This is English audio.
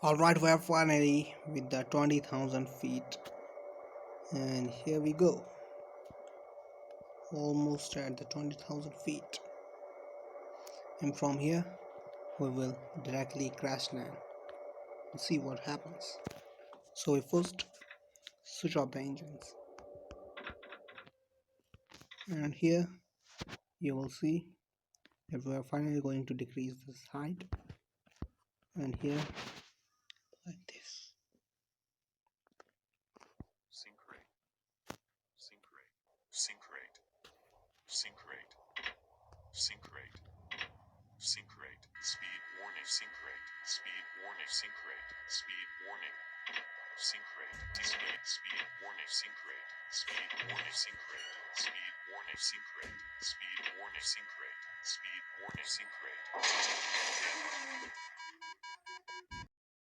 Alright, we're finally with the 20,000 feet, and here we go, almost at the 20,000 feet, and from here we will directly crash land and see what happens. So we first switch off the engines, and here you will see that we are finally going to decrease this height, and here like this. Sync rate, sync rate, sync rate, sync rate, sync rate, sync rate, speed warning, sync rate, speed warning, sync rate, speed warning, sync rate, speed warning, sync rate, speed warning, sync rate, speed warning, sync rate, speed warning, sync rate, speed warning, sync rate.